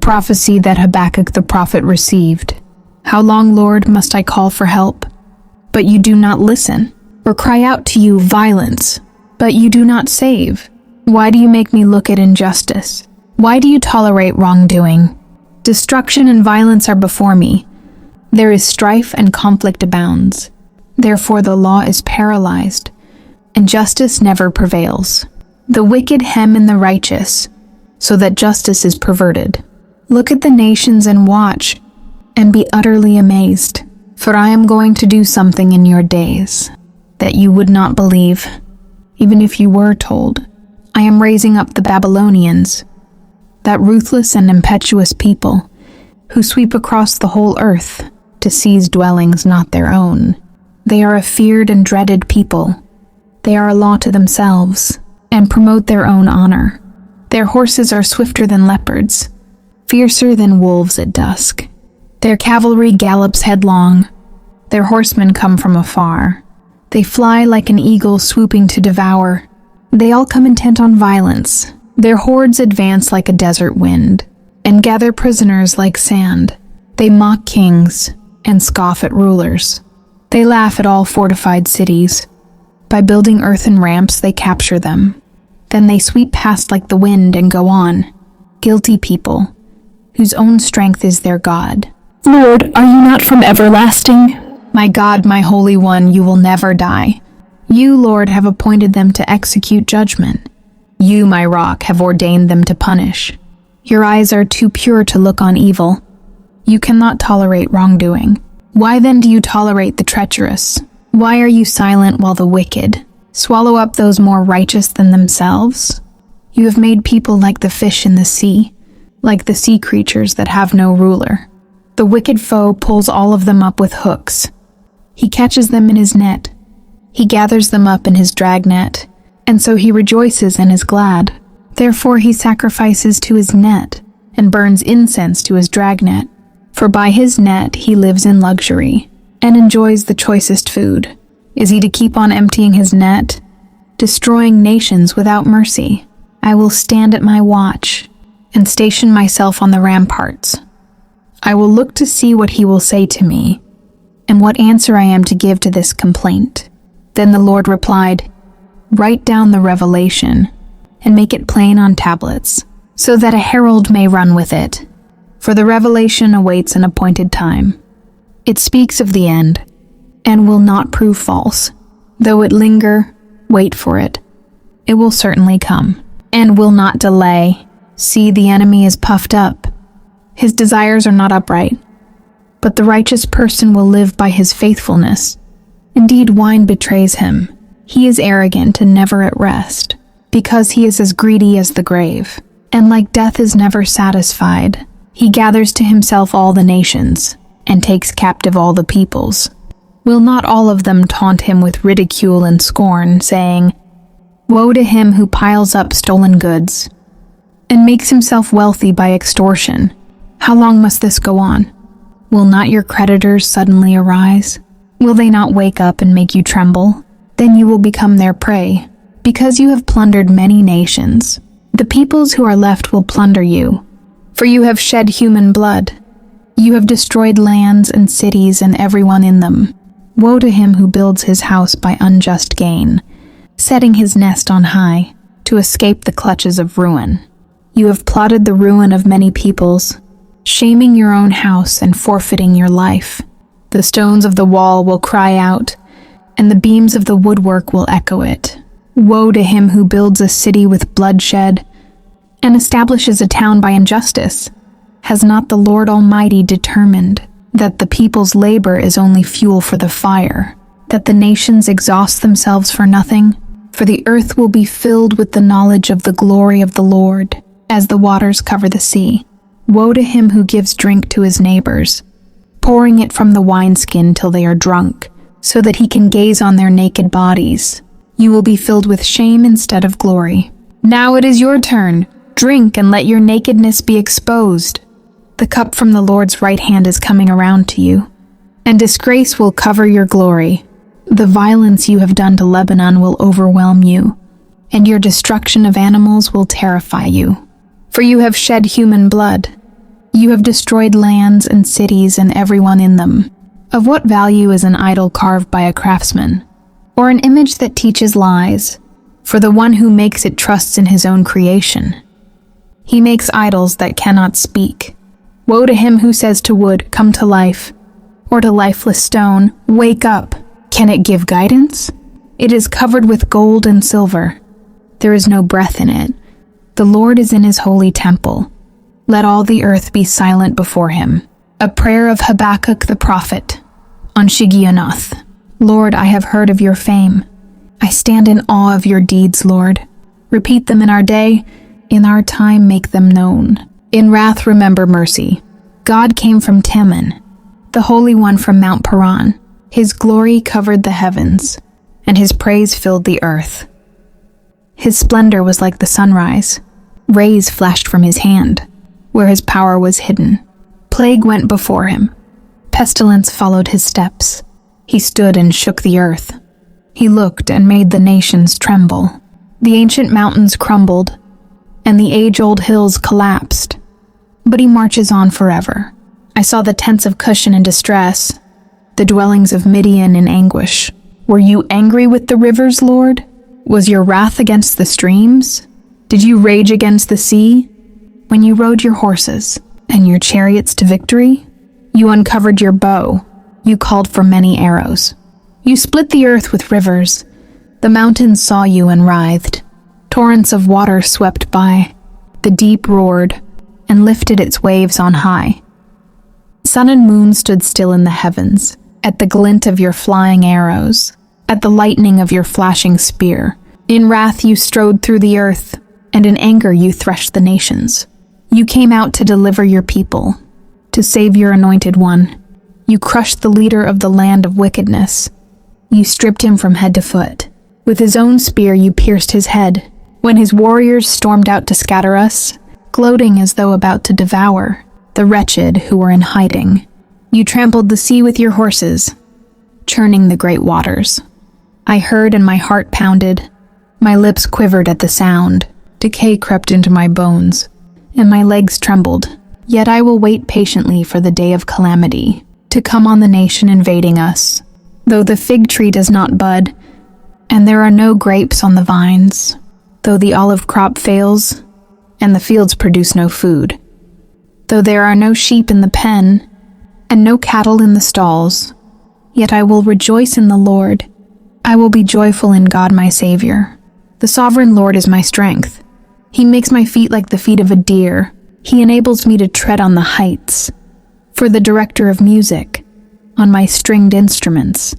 prophecy that Habakkuk the prophet received. How long, Lord, must I call for help, but you do not listen, or cry out to you violence, but you do not save? Why do you make me look at injustice? Why do you tolerate wrongdoing? Destruction and violence are before me. There is strife and conflict abounds. Therefore the law is paralyzed, and justice never prevails. The wicked hem in the righteous, so that justice is perverted. Look at the nations and watch, and be utterly amazed. For I am going to do something in your days that you would not believe, even if you were told. I am raising up the Babylonians, that ruthless and impetuous people, who sweep across the whole earth to seize dwellings not their own. They are a feared and dreaded people. They are a law to themselves, and promote their own honor. Their horses are swifter than leopards, fiercer than wolves at dusk. Their cavalry gallops headlong. Their horsemen come from afar. They fly like an eagle swooping to devour. They all come intent on violence. Their hordes advance like a desert wind, and gather prisoners like sand. They mock kings and scoff at rulers. They laugh at all fortified cities. By building earthen ramps, they capture them. Then they sweep past like the wind and go on. Guilty people, whose own strength is their God. Lord, are you not from everlasting? My God, my Holy One, you will never die. You, Lord, have appointed them to execute judgment. You, my rock, have ordained them to punish. Your eyes are too pure to look on evil. You cannot tolerate wrongdoing. Why then do you tolerate the treacherous? Why are you silent while the wicked swallow up those more righteous than themselves? You have made people like the fish in the sea, like the sea creatures that have no ruler. The wicked foe pulls all of them up with hooks. He catches them in his net. He gathers them up in his dragnet, and so he rejoices and is glad. Therefore he sacrifices to his net and burns incense to his dragnet. For by his net he lives in luxury and enjoys the choicest food. Is he to keep on emptying his net, destroying nations without mercy? I will stand at my watch and station myself on the ramparts. I will look to see what he will say to me, and what answer I am to give to this complaint. Then the Lord replied, Write down the revelation, and make it plain on tablets, so that a herald may run with it. For the revelation awaits an appointed time. It speaks of the end, and will not prove false. Though it linger, wait for it. It will certainly come, and will not delay. See, the enemy is puffed up. His desires are not upright, but the righteous person will live by his faithfulness. Indeed, wine betrays him. He is arrogant and never at rest, because he is as greedy as the grave, and like death is never satisfied. He gathers to himself all the nations, and takes captive all the peoples. Will not all of them taunt him with ridicule and scorn, saying, Woe to him who piles up stolen goods, and makes himself wealthy by extortion. How long must this go on? Will not your creditors suddenly arise? Will they not wake up and make you tremble? Then you will become their prey, because you have plundered many nations. The peoples who are left will plunder you, for you have shed human blood. You have destroyed lands and cities and everyone in them. Woe to him who builds his house by unjust gain, setting his nest on high, to escape the clutches of ruin. You have plotted the ruin of many peoples, shaming your own house and forfeiting your life. The stones of the wall will cry out, and the beams of the woodwork will echo it. Woe to him who builds a city with bloodshed and establishes a town by injustice. Has not the Lord Almighty determined that the people's labor is only fuel for the fire, that the nations exhaust themselves for nothing? For the earth will be filled with the knowledge of the glory of the Lord, as the waters cover the sea. Woe to him who gives drink to his neighbors, pouring it from the wineskin till they are drunk, so that he can gaze on their naked bodies. You will be filled with shame instead of glory. Now it is your turn. Drink and let your nakedness be exposed. The cup from the Lord's right hand is coming around to you, and disgrace will cover your glory. The violence you have done to Lebanon will overwhelm you, and your destruction of animals will terrify you. For you have shed human blood, You have destroyed lands and cities and everyone in them. Of what value is an idol carved by a craftsman, or an image that teaches lies? For the one who makes it trusts in his own creation. He makes idols that cannot speak. Woe to him who says to wood, "Come to life," or to lifeless stone, "Wake up." Can it give guidance? It is covered with gold and silver. There is no breath in it. The Lord is in his holy temple. Let all the earth be silent before him. A prayer of Habakkuk the prophet. On Shigionoth. Lord, I have heard of your fame. I stand in awe of your deeds, Lord. Repeat them in our day. In our time, make them known. In wrath, remember mercy. God came from Teman, the Holy One from Mount Paran. His glory covered the heavens, and his praise filled the earth. His splendor was like the sunrise. Rays flashed from his hand, where his power was hidden. Plague went before him. Pestilence followed his steps. He stood and shook the earth. He looked and made the nations tremble. The ancient mountains crumbled, and the age-old hills collapsed. But he marches on forever. I saw the tents of Cushan in distress, the dwellings of Midian in anguish. Were you angry with the rivers, Lord? Was your wrath against the streams? Did you rage against the sea? When you rode your horses and your chariots to victory, you uncovered your bow. You called for many arrows. You split the earth with rivers. The mountains saw you and writhed. Torrents of water swept by. The deep roared and lifted its waves on high. Sun and moon stood still in the heavens, at the glint of your flying arrows, at the lightning of your flashing spear. In wrath you strode through the earth, and in anger you threshed the nations. You came out to deliver your people, to save your anointed one. You crushed the leader of the land of wickedness. You stripped him from head to foot. With his own spear you pierced his head. When his warriors stormed out to scatter us, gloating as though about to devour the wretched who were in hiding, you trampled the sea with your horses, churning the great waters. I heard and my heart pounded. My lips quivered at the sound. Decay crept into my bones, and my legs trembled. Yet I will wait patiently for the day of calamity to come on the nation invading us. Though the fig tree does not bud, and there are no grapes on the vines, though the olive crop fails, and the fields produce no food, though there are no sheep in the pen, and no cattle in the stalls, yet I will rejoice in the Lord. I will be joyful in God my Savior. The sovereign Lord is my strength. He makes my feet like the feet of a deer. He enables me to tread on the heights. For the director of music, on my stringed instruments,